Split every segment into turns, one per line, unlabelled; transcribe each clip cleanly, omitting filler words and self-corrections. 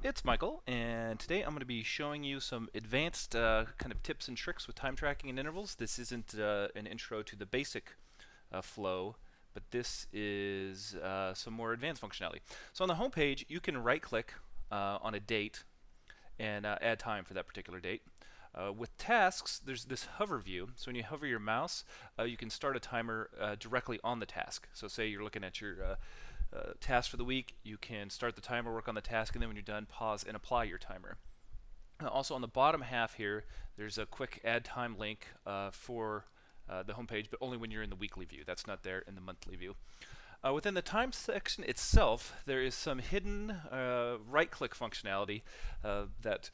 It's Michael, and today I'm going to be showing you some advanced kind of tips and tricks with time tracking and intervals. This isn't an intro to the basic flow, but this is some more advanced functionality. So on the home page, you can right-click on a date and add time for that particular date. With tasks, there's this hover view. So when you hover your mouse, you can start a timer directly on the task. So say you're looking at your task for the week, you can start the timer, work on the task, and then when you're done, pause and apply your timer. Also on the bottom half here, there's a quick add time link for the homepage, but only when you're in the weekly view. That's not there in the monthly view. Within the time section itself, there is some hidden right-click functionality that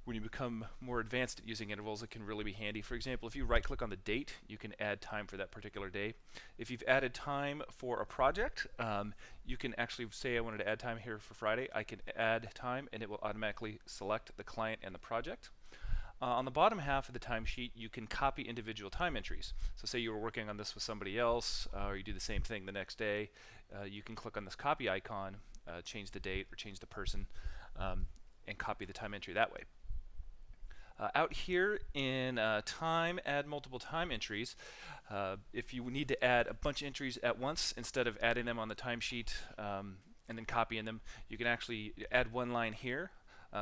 when you become more advanced at using intervals, it can really be handy. For example, if you right-click on the date, you can add time for that particular day. If you've added time for a project, you can actually say I wanted to add time here for Friday. I can add time, and it will automatically select the client and the project. On the bottom half of the timesheet, you can copy individual time entries. So say you were working on this with somebody else, or you do the same thing the next day, you can click on this copy icon, change the date or change the person, and copy the time entry that way. Out here in time, add multiple time entries. If you need to add a bunch of entries at once, instead of adding them on the timesheet and then copying them, you can actually add one line here.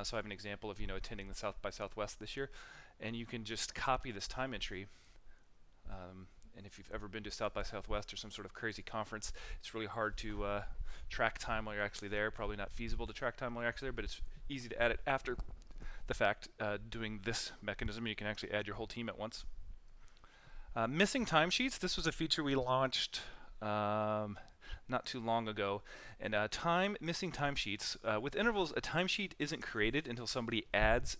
So I have an example of attending the South by Southwest this year, and you can just copy this time entry. And if you've ever been to South by Southwest or some sort of crazy conference, it's really hard to track time while you're actually there. Probably not feasible to track time while you're actually there, but it's easy to add it after the fact. Doing this mechanism, you can actually add your whole team at once. Missing timesheets. This was a feature we launched not too long ago. And missing timesheets. With intervals, a timesheet isn't created until somebody adds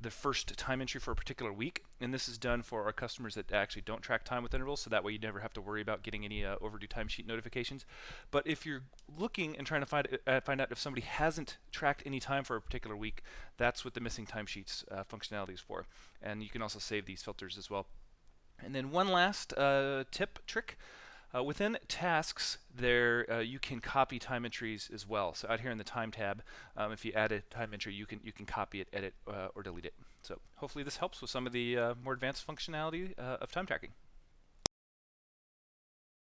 the first time entry for a particular week, and this is done for our customers that actually don't track time with intervals, so that way you never have to worry about getting any overdue timesheet notifications. But if you're looking and trying to find out if somebody hasn't tracked any time for a particular week, that's what the missing timesheets functionality is for. And you can also save these filters as well. And then one last trick. Within tasks, there you can copy time entries as well. So out here in the time tab, if you add a time entry, you can copy it, edit, or delete it. So hopefully this helps with some of the more advanced functionality of time tracking.